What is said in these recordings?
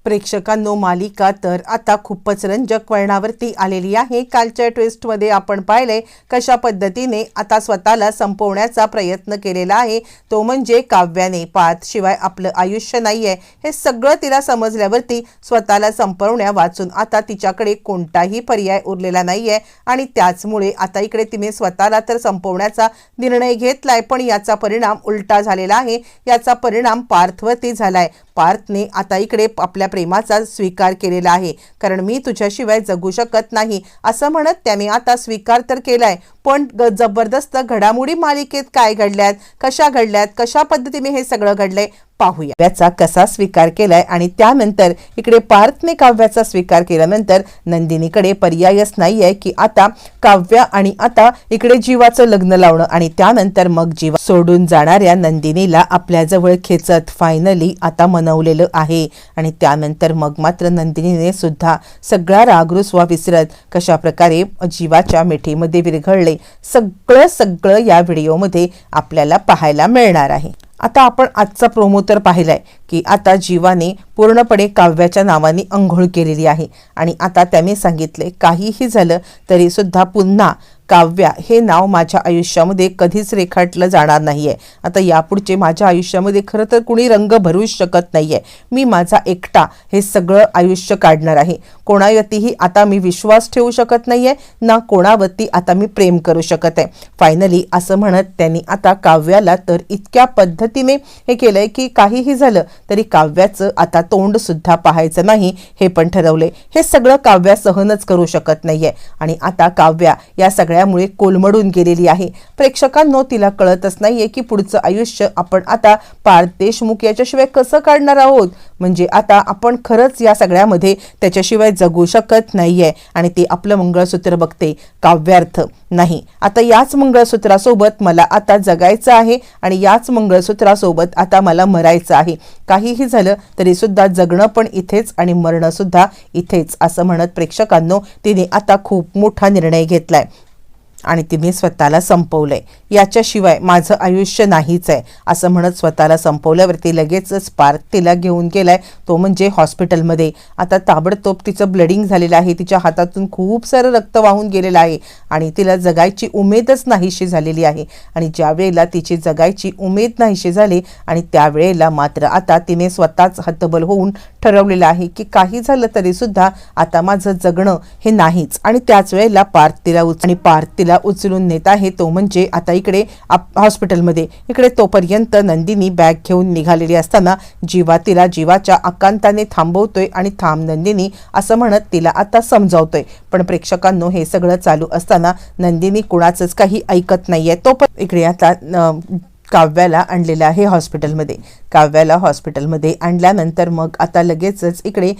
प्रेक्षकांनो, मालिका तर आता खूपच रंजक वळणावरती आलेली आहे। कालच्या ट्विस्टमध्ये आपण पाहिले कशा पद्धतीने आता स्वतःला संपवण्याचा प्रयत्न केलेला आहे, तो म्हणजे काव्याने। पार्थ शिवाय आपलं आयुष्य नाहीये हे सगळं तिला समजल्यावरती स्वतःला संपवण्या वाचून आता तिच्याकडे कोणताही पर्याय उरलेला नाहीये आणि त्याचमुळे आता इकडे तिने स्वतःला तर संपवण्याचा निर्णय घेतलाय, पण याचा परिणाम उलटा झालेला आहे। याचा परिणाम पार्थवरती झालाय। पार्थने आता इकडे आपल्या प्रेमाचा स्वीकार केलेला आहे, कारण मी तुझ्याशिवाय जगू शकत नाही असं म्हणत त्याने आता स्वीकार तर केलाय। पण जबरदस्त घडामोडी मालिकेत काय घडल्यात, कशा घडल्यात, कशा पद्धतीने हे सगळं घडलंय पाहूया। काव्याचा कसा स्वीकार केलाय आणि त्यानंतर इकडे पार्थने काव्याचा स्वीकार केल्यानंतर नंदिनीकडे पर्यायच नाहीये की आता काव्य आणि आता इकडे जीवाचं लग्न लावणं आणि त्यानंतर मग जीवा सोडून जाणाऱ्या नंदिनीला आपल्या जवळ खेचत फायनली आता मनवलेलं आहे। आणि त्यानंतर मग मात्र नंदिनीने सुद्धा सगळा रागरुसवा विसरत कशा प्रकारे जीवाच्या मिठीमध्ये विरघळले सगळं या व्हिडिओमध्ये आपल्याला पाहायला मिळणार आहे। आता आपण आजचा प्रोमो तर पाहिलाय की आता जीवाने पूर्णपणे काव्याच्या नावाने अंघोळ केलेली आहे आणि आता त्याने सांगितले काहीही झालं तरी सुद्धा पुन्हा काव्या हे नाव माझ्या आयुष्यामध्ये कधीच रेखाटलं जाणार नाहीये। आता यापुढचे माझ्या आयुष्यामध्ये खरं तर कुणी रंग भरूच शकत नाहीये। मी माझा एकटा हे सगळं आयुष्य काढणार आहे। कोणावरतीही आता मी विश्वास ठेवू शकत नाहीये, ना कोणावरती आता मी प्रेम करू शकत आहे। फायनली असं म्हणत त्यांनी आता काव्याला तर इतक्या पद्धतीने हे केलंय की काहीही झालं तरी काव्याचं आता तोंड सुद्धा पाहायचं नाही हे पण ठरवले। हे सगळं काव्या सहनच करू शकत नाहीये आणि आता काव्या या सगळ्यामुळे कोलमडून गेलेली आहे। प्रेक्षकांनो, तिला कळतच नाहीये की पुढचं आयुष्य आपण आता पार्थ देशमुख याच्याशिवाय कसं काढणार आहोत। म्हणजे आता आपण खरंच या सगळ्यामध्ये त्याच्याशिवाय जगू शकत नाहीये आणि ते आपलं मंगळसूत्र बघते काव्यार्थ नाही। आता याच मंगळसूत्रासोबत मला आता जगायचं आहे आणि याच मंगळसूत्रासोबत आता मला मरायचं आहे। काहीही झालं तरी सुद्धा जगणं पण इथेच आणि मरणं सुद्धा इथेच असं म्हणत प्रेक्षकांनो तिने आता खूप मोठा निर्णय घेतलाय आणि तिने स्वतःला संपवलंय। याच्याशिवाय माझं आयुष्य नाहीच आहे असं म्हणत स्वतःला संपवल्यावरती लगेचच पार्थ तिला घेऊन गेलाय, तो म्हणजे हॉस्पिटलमध्ये। आता ताबडतोब तिचं ब्लडिंग झालेलं आहे, तिच्या हातातून खूप सारं रक्त वाहून गेलेलं आहे आणि तिला जगायची उमेदच नाहीशी झालेली आहे। आणि ज्या वेळेला तिची जगायची उमेद नाहीशी झाली आणि त्यावेळेला मात्र आता तिने स्वतःच हतबल होऊन ठरवलेलं आहे की काही झालं तरी सुद्धा आता माझं जगणं हे नाहीच। आणि त्याच वेळेला पार्थ तिला उचलून नेत आहे, तो म्हणजे आता इकडे हॉस्पिटलमध्ये। इकडे तोपर्यंत नंदिनी बॅग घेऊन निघालेली असताना जीवा तिला जीवाच्या आकांताने थांबवतोय आणि थांब नंदिनी असं म्हणत तिला आता समजावतोय। पण प्रेक्षकांनो, हे सगळं चालू असताना नंदिनी कुणाचंच काही ऐकत नाहीये। तो पण इकडे आता काव्याला आणलेलं आहे हॉस्पिटलमध्ये। काव्याला हॉस्पिटलमध्ये आणल्यानंतर मग आता लगेचच इकडे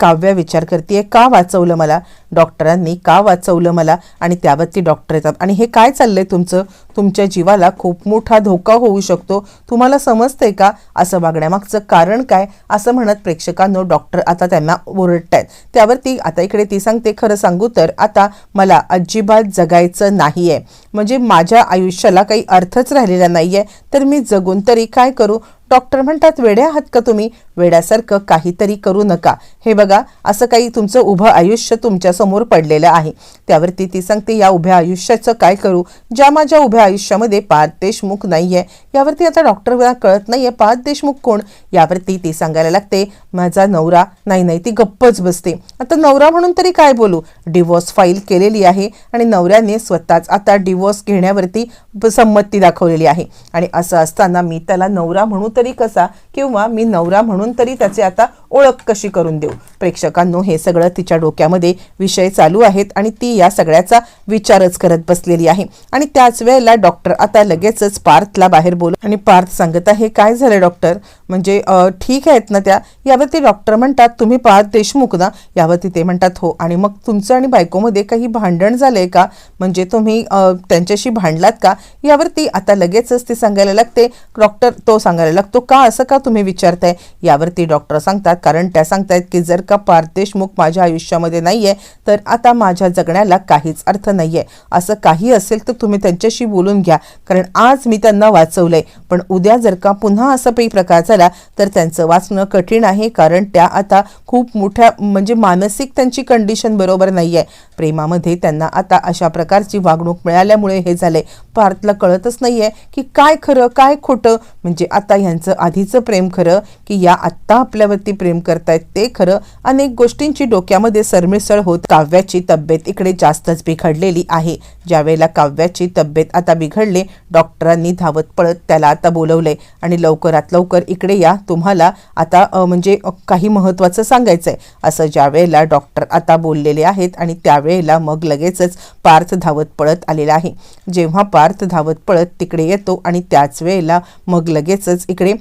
काव्या विचार करते, का वाचवलं मला डॉक्टरांनी, का वाचवलं मला। आणि त्यावरती डॉक्टर येतात आणि हे काय चाललंय तुमचं, तुमच्या जीवाला खूप मोठा धोका होऊ शकतो, तुम्हाला समजतंय का, असं वागण्यामागचं कारण काय असं म्हणत प्रेक्षकांनो डॉक्टर आता त्यांना ओरडतायत। त्यावरती आता इकडे ती सांगते, खरं सांगू तर आता मला अजिबात जगायचं नाहीये, म्हणजे माझ्या आयुष्याला काही अर्थच राहिलेला नाहीये, तर मी जगून तरी काय करू। डॉक्टर म्हणतात, वेड्या आहात का तुम्ही, वेड्यासारखं काहीतरी करू नका, हे बघा असं काही तुमचं उभं आयुष्य तुमच्या समोर पडलेलं आहे। त्यावरती ती सांगते, या उभ्या आयुष्याचं काय करू, ज्या माझ्या उभ्या आयुष्यामध्ये पार्थ देशमुख नाहीये। यावरती आता डॉक्टरला कळत नाहीये पार्थ देशमुख कोण। यावरती ती सांगायला लागते, माझा नवरा। नाही ती गप्पच बसते। आता नवरा म्हणून तरी काय बोलू, डिवोर्स फाईल केलेली आहे आणि नवऱ्याने स्वतःच आता डिवोर्स घेण्यावरती संमती दाखवलेली आहे। आणि असं असताना मी त्याला नवरा म्हणू तरी कसा, किंवा मी नवरा म्हणून तरी त्याचे आता ओळख कशी करून देऊ। प्रेक्षकांनो, हे सगळं तिच्या डोक्यामध्ये विषय चालू आहेत आणि ती या सगळ्याचा विचारच करत बसलेली आहे। आणि त्याच वेळेला डॉक्टर आता लगेचच पार्थला बाहेर बोलू आणि पार्थ सांगत आहे, काय झालं डॉक्टर, म्हणजे ठीक आहेत ना त्या। यावरती डॉक्टर म्हणतात, तुम्ही पार्थ देशमुख ना। यावरती ते म्हणतात, हो। आणि मग तुमचं आणि बायकोमध्ये काही भांडण झालंय का, म्हणजे तुम्ही त्यांच्याशी भांडलात का। यावरती आता लगेचच ती सांगायला लागते, डॉक्टर तो सांगायला लागतो का, असं का तुम्ही विचारताय? यावरती डॉक्टर सांगतात कारण त्या सांगतायत की जर का पार्थ देशमुख माझ्या आयुष्यामध्ये नाहीये तर आता माझ्या जगण्याला काहीच अर्थ नाहीये. असं काही असेल तर तुम्ही त्यांच्याशी बोलून घ्या, कारण आज मी त्यांना वाचवलंय, पण उद्या जर का पुन्हा असं काही प्रकार झाला तर त्यांचं वाचणं कठीण आहे, कारण त्या आता खूप मोठ्या म्हणजे मानसिक त्यांची कंडिशन बरोबर नाहीये. प्रेमामध्ये त्यांना आता अशा प्रकारची वागणूक मिळाल्यामुळे हे झाले. पार्थला कळतच नाहीये की काय खरं काय खोटं, म्हणजे आता यांचं आधीचं प्रेम खरं की या आत्ता आपल्यावरती प्रेम करतायत ते खरं. अनेक गोष्टींची डोक्यामध्ये सरमिसळ होत काव्याची तब्येत इकडे जास्तच बिघडलेली आहे. ज्यावेळेला काव्याची तब्येत आता बिघडले, डॉक्टरांनी धावत पळत त्याला आता बोलवलंय आणि लवकरात लवकर इकडे या, तुम्हाला आता म्हणजे काही महत्त्वाचं सांगायचंय, असं ज्या वेळेला डॉक्टर आता बोललेले आहेत. आणि त्यावेळेला मग लगेचच पार्थ धावत पळत आलेला आहे. जेव्हा पार्थ धावत पळत तिकडे येतो आणि त्याच वेळेला मग लगेचच इकडे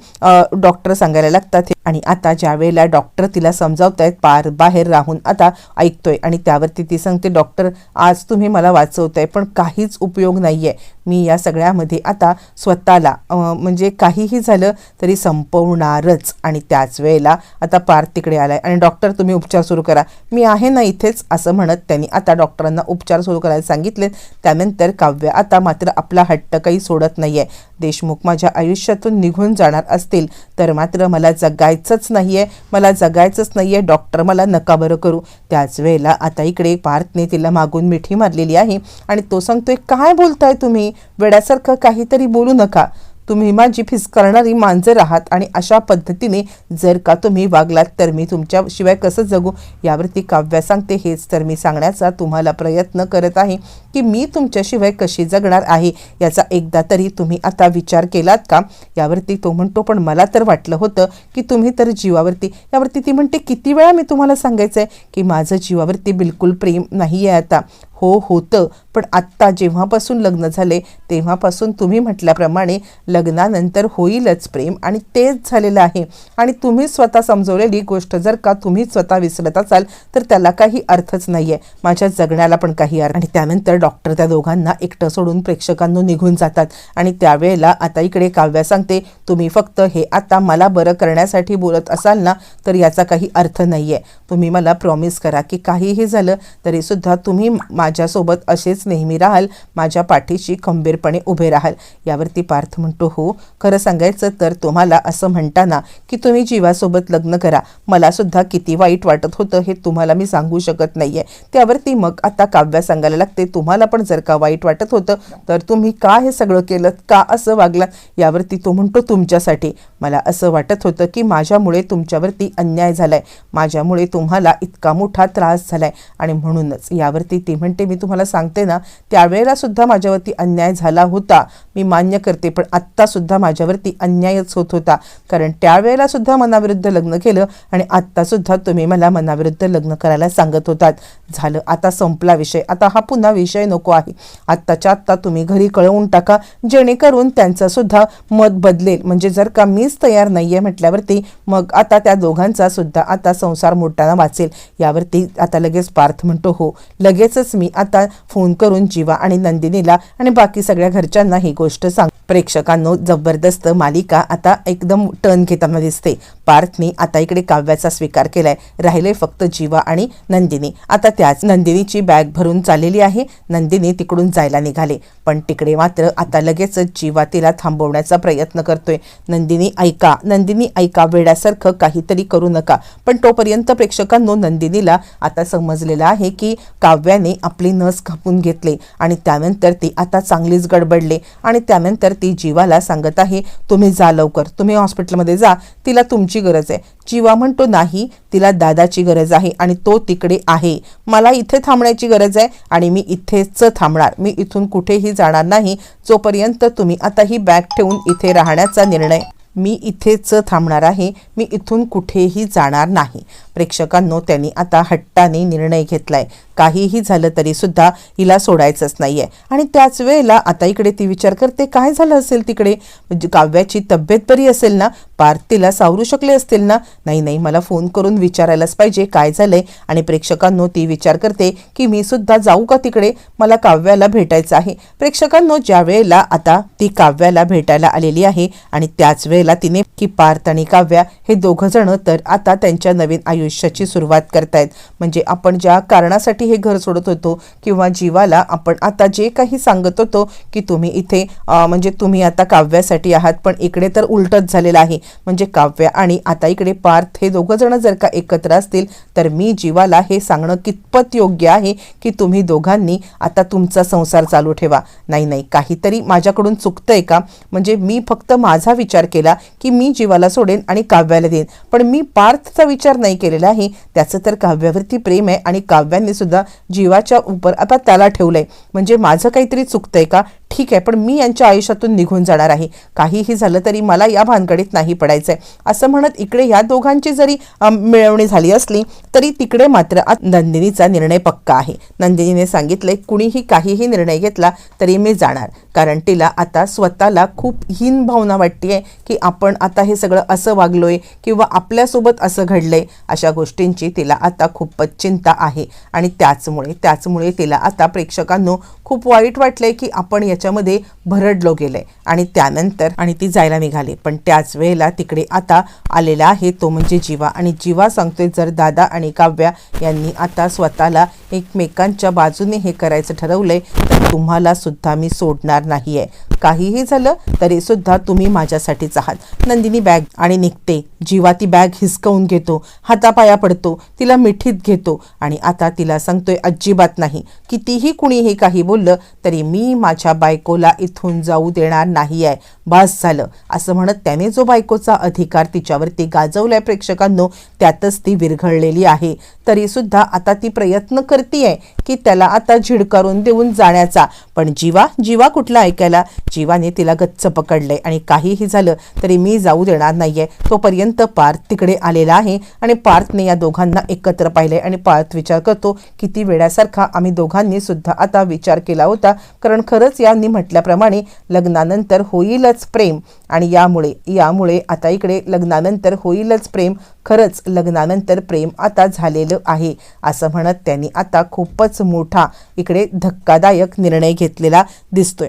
डॉक्टर सांगायला लागतात. आणि आता ज्या वेळेला डॉक्टर तिला समजावतायत, पार्थ बाहेर राहून आता ऐकतोय आणि त्यावरती ती सांगते, डॉक्टर आज तुम्ही मला वाचवताय पण काहीच उपयोग नाहीये. मी या सगळ्यामध्ये आता स्वतःला म्हणजे काहीही झालं तरी संपवणारच. आणि त्याच वेळेला आता पार्थ तिकडे आलाय आणि डॉक्टर तुम्ही उपचार सुरू करा, मी आहे ना इथेच, असं म्हणत त्यांनी आता डॉक्टरांना उपचार सुरू करायला सांगितले. त्यानंतर काव्य आता मात्र आपला हट्ट काही सोडत नाहीये. देशमुख माझ्या आयुष्यातून निघून जाणार असतील तर मात्र मला जगायचंच नाहीये, मला जगायचंच नाहीये, डॉक्टर मला नका बरं करू. त्याच वेळेला आता इकडे पार्थने तिला मागून मिठी मारलेली आहे आणि तो सांगतोय, काय बोलताय तुम्ही, वेड्यासारखं काहीतरी बोलू नका, तुम्ही माझी फिसकारणारी मांजर आहात आणि अशा पद्धतीने जर का तुम्ही वागलात तर मी तुमच्याशिवाय कसं जगू. यावरती काव्या सांगते, हेच तर मी सांगण्याचा तुम्हाला प्रयत्न करत आहे की मी तुमच्याशिवाय कशी जगणार आहे, याचा एकदा तरी तुम्ही आता विचार केलात का. यावरती तो म्हणतो, पण मला तर वाटलं होतं की तुम्ही तर जीवावरती. यावरती ती म्हणते, किती वेळा मी तुम्हाला सांगायचं आहे की माझं जीवावरती बिलकुल प्रेम नाही आहे आता. हो होतं, पण आत्ता जेव्हापासून लग्न झाले तेव्हापासून तुम्ही म्हटल्याप्रमाणे लग्नानंतर होईलच प्रेम आणि तेच झालेलं आहे. आणि तुम्ही स्वतः समजवलेली गोष्ट जर का तुम्ही स्वतः विसरत असाल तर त्याला काही अर्थच नाहीये, माझ्या जगण्याला पण काही अर्थ. आणि त्यानंतर डॉक्टर त्या दोघांना एकटं सोडून प्रेक्षकांना निघून जातात. आणि त्यावेळेला आता इकडे काव्या सांगते, तुम्ही फक्त हे आता मला बरं करण्यासाठी बोलत असाल ना तर याचा काही अर्थ नाहीये. तुम्ही मला प्रॉमिस करा की काहीही झालं तरी सुद्धा तुम्ही माझ्यासोबत असेच नेहमी राहाल, माझ्या पाठीशी खंबीरपणे उभे राहाल. यावरती पार्थ म्हणतो, हो खरं सांगायचं तर तुम्हाला असं म्हणताना की तुम्ही जीवासोबत लग्न करा, मला सुद्धा किती वाईट वाटत होतं हे तुम्हाला मी सांगू शकत नाहीये. त्यावरती मग आता काव्या सांगायला लागते, तुम्हाला पण जर का वाईट वाटत होतं तर तुम्ही का हे सगळं केलं, का असं वागलात. यावरती तो म्हणतो, तुमच्यासाठी मला असं वाटत होतं की माझ्यामुळे तुमच्यावरती अन्याय झालाय, माझ्यामुळे तुम्हाला इतका मोठा त्रास झालाय आणि म्हणूनच. यावरती ती म्हणते, मी तुम्हाला सांगते ना त्यावेळेला सुद्धा माझ्यावरती अन्याय झाला होता, मी मान्य करते, पण आत्ता सुद्धा माझ्यावरती अन्यायच होत होता, कारण त्यावेळेला सुद्धा मनाविरुद्ध लग्न केलं आणि आत्ता सुद्धा तुम्ही मला मनाविरुद्ध लग्न करायला सांगत होतात. झालं, आता संपला विषय, आता हा पुन्हा विषय नको आहे. आत्ताच्या आत्ता तुम्ही घरी कळवून टाका, जेणेकरून त्यांचं सुद्धा मत बदलेल. म्हणजे जर का मीच तयार नाहीये म्हटल्यावरती मग आता त्या दोघांचा सुद्धा आता संसार मोठ्यानं वाचेल. यावरती आता लगेच पार्थ म्हणतो, हो लगेचच मी आता फोन करून जीवा आणि नंदिनीला आणि बाकी सगळ्या घरच्यांना ही गोष्ट सांग. प्रेक्षकांनो, जबरदस्त मालिका आता एकदम टर्न घेताना दिसते. पार्थने आता इकडे काव्याचा स्वीकार केलाय, राहिले फक्त जीवा आणि नंदिनी. आता त्याच नंदिनीची बॅग भरून चाललेली आहे. नंदिनी तिकडून जायला निघाले, पण तिकडे मात्र आता लगेचच जीवा तिला थांबवण्याचा प्रयत्न करतोय. नंदिनी ऐका, नंदिनी ऐका, वेड्यासारखं काहीतरी करू नका. पण तोपर्यंत प्रेक्षकांनो, नंदिनीला आता समजलेलं आहे की काव्याने आपली नस कापून घेतले आणि त्यानंतर ती आता चांगलीच गडबडले. आणि त्यानंतर ती जीवाला सांगत आहे, तुम्ही जा लवकर, तुम्ही हॉस्पिटलमध्ये जा, तिला तुमची गरज आहे. जीवा म्हणतो, नाही, तिला दादाची गरज आहे आणि तो तिकडे आहे, मला इथे थांबण्याची गरज आहे आणि मी इथेच थांबणार, मी इथून कुठेही जाणार नाही जोपर्यंत तुम्ही आता ही बॅग ठेवून इथे राहण्याचा निर्णय. मी इथेच थांबणार आहे, मी इथून कुठेही जाणार नाही. प्रेक्षकांनो, त्यांनी आता हट्टाने निर्णय घेतलाय, काहीही झालं तरी सुद्धा हिला सोडायचंच नाहीये. आणि त्याच वेळेला आता इकडे ती विचार करते, काय झालं असेल तिकडे, म्हणजे काव्याची तब्येत बरी असेल ना, पार्थ तिला सावरू शकले असतील ना? नाही, मला फोन करून विचारायलाच पाहिजे काय झालंय. आणि प्रेक्षकांनो ती विचार करते की मी सुद्धा जाऊ का तिकडे, मला काव्याला भेटायचं आहे. प्रेक्षकांनो ज्या वेळेला आता ती काव्याला भेटायला आलेली आहे आणि त्याच वेळेला तिने की पार्थ आणि काव्या हे दोघं जण तर आता त्यांच्या नवीन आयुष्याची सुरुवात करतायत. म्हणजे आपण ज्या कारणासाठी हे घर सोडत होतो किंवा जीवाला आपण आता जे काही सांगत होतो की तुम्ही इथे म्हणजे तुम्ही आता काव्यासाठी आहात, पण इकडे तर उलटच झालेलं आहे. म्हणजे काव्या आणि आता इकडे पार्थ हे दोघं जण जर का एकत्र असतील तर मी जीवाला हे सांगणं कितपत योग्य आहे की तुम्ही दोघांनी आता तुमचा संसार चालू ठेवा. नाही, काहीतरी माझ्याकडून चुकतंय का? म्हणजे मी फक्त माझा विचार केला की मी जीवाला सोडेन आणि काव्याला देईन, पण मी पार्थचा विचार नाही केलेला आहे. त्याचं तर काव्यावरती प्रेम आहे आणि काव्याने सुद्धा जीवाच्या उपर आता त्याला ठेवलंय. म्हणजे माझं काहीतरी चुकतंय का? ठीक आहे, पण मी यांच्या आयुष्यातून निघून जाणार आहे. काहीही झालं तरी मला या भानगडीत नाही पडायचंय. असं म्हणत इकडे या दोघांची जरी मिळवणी झाली असली तरी तिकडे मात्र नंदिनीचा निर्णय पक्का आहे. नंदिनीने सांगितले कुणीही काहीही निर्णय घेतला तरी मी जाणार, कारण तिला आता स्वतःला खूप हीन भावना वाटतेय की आपण आता हे सगळं असं वागलोय किंवा आपल्यासोबत असं घडलंय. अशा गोष्टींची तिला आता खूपच चिंता आहे आणि त्याचमुळे तिला आता प्रेक्षकांनो खूप वाईट वाटलंय की आपण याच्यामध्ये भरडलो गेलंय. आणि त्यानंतर ती जायला निघाली. पण त्याच वेळेला तिकडे आता आलेला आहे तो म्हणजे जीवा. आणि जीवा सांगतोय जर दादा आणि काव्या यांनी आता स्वतःला एकमेकांच्या बाजूने हे करायचं ठरवलंय तर तुम्हाला सुद्धा मी सोडणार नाहीये. काहीही झालं तरी सुद्धा तुम्ही माझ्यासाठीच आहात. नंदिनी बॅग आणि निघते. जीवा ती बॅग हिसकावून घेतो, हातापाया पडतो, तिला मिठीत घेतो आणि आता तिला सांगतोय अजिबात नाही, कितीही कुणीही काही बोललं तरी मी माझ्या बायकोला इथून जाऊ देणार नाही आहे. बस झालं असं म्हणत त्याने जो बायकोचा अधिकार तिच्यावरती गाजवलाय प्रेक्षकांनो त्यातच ती विरघळलेली आहे. तरी सुद्धा आता ती प्रयत्न करतीये की त्याला आता झिडकारून देऊन जाण्याचा. पण जीवा कुठला ऐकायला. जीवाने तिला गच्च पकडलंय आणि काहीही झालं तरी मी जाऊ देणार नाहीये. तोपर्यंत पार्थ तिकडे आलेला आहे आणि पार्थने या दोघांना एकत्र पाहिलंय आणि पार्थ विचार करतो किती वेळासारखा आम्ही दोघांनी सुद्धा आता विचार केला होता, कारण खरंच यांनी म्हटल्याप्रमाणे लग्नानंतर होईलच प्रेम आणि यामुळे आता इकडे लग्नानंतर होईलच प्रेम. खरंच लग्नानंतर प्रेम आता झालेलं आहे असं म्हणत त्यांनी आता खूपच मोठा इकडे धक्कादायक निर्णय घेतलेला दिसतोय.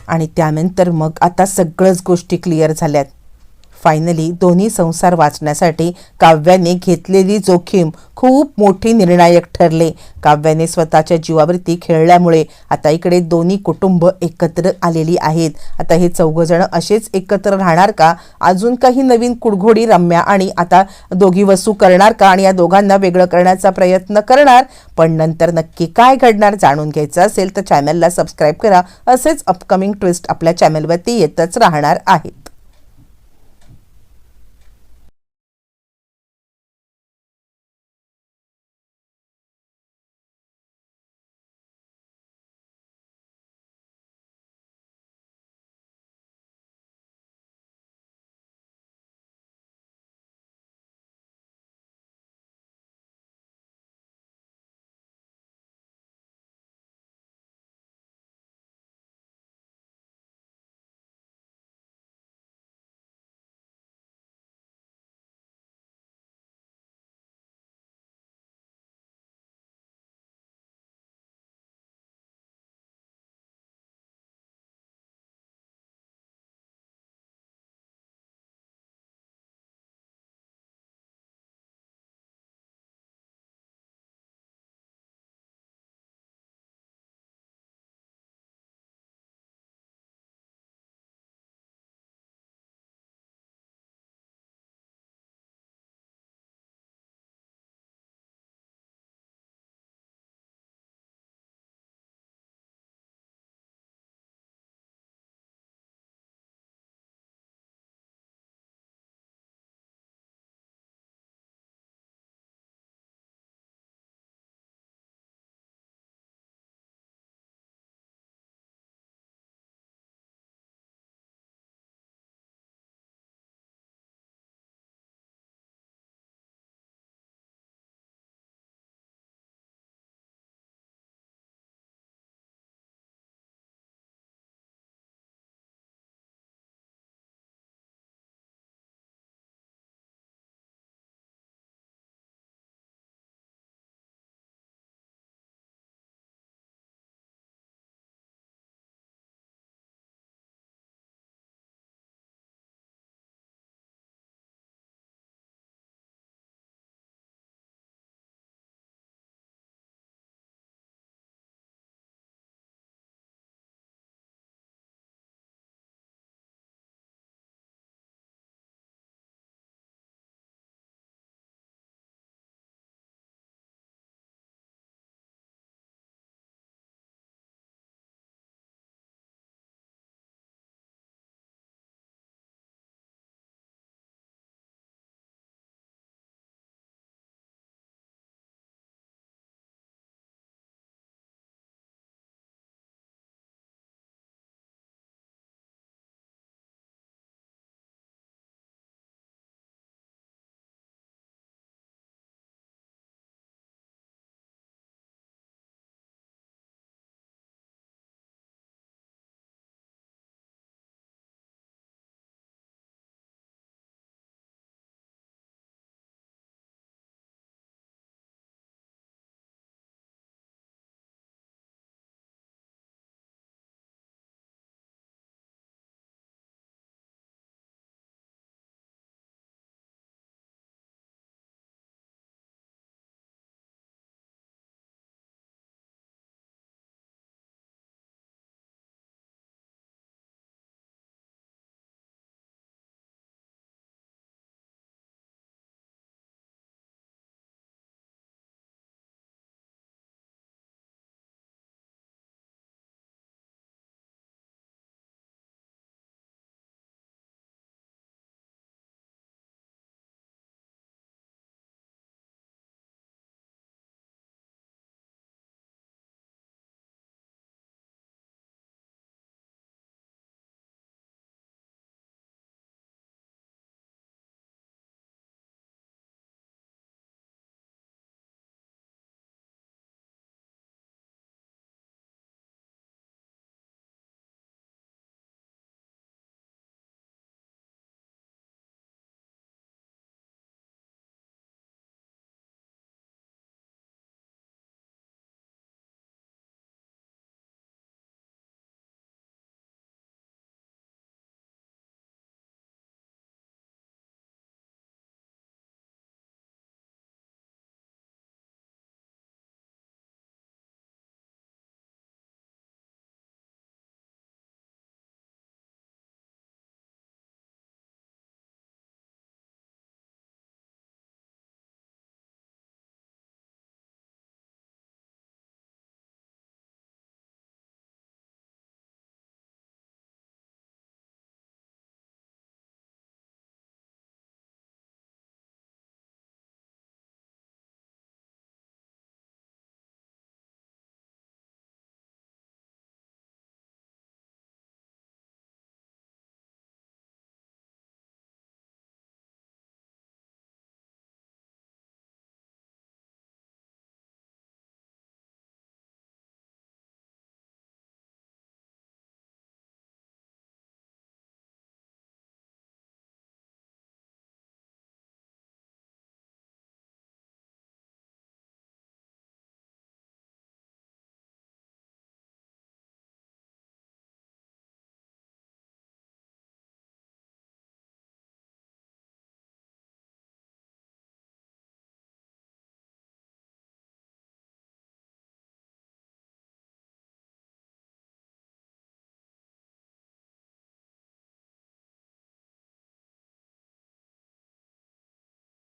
आणि त्यानंतर मग आता सगळंच गोष्टी क्लिअर झाल्यात. फायनली दोन्ही संसार वाचण्यासाठी काव्याने घेतलेली जोखीम खूप मोठी निर्णायक ठरले. काव्याने स्वतःच्या जीवावरती खेळल्यामुळे आता इकडे दोन्ही कुटुंब एकत्र आलेली आहेत. आता हे चौघजण असेच एकत्र राहणार का? अजून काही नवीन कुडघोडी रम्या आणि आता दोघी वसू करणार का आणि या दोघांना वेगळं करण्याचा प्रयत्न करणार? पण नंतर नक्की काय घडणार जाणून घ्यायचं असेल तर चॅनलला सबस्क्राईब करा. असेच अपकमिंग ट्विस्ट आपल्या चॅनलवरती येतच राहणार आहे.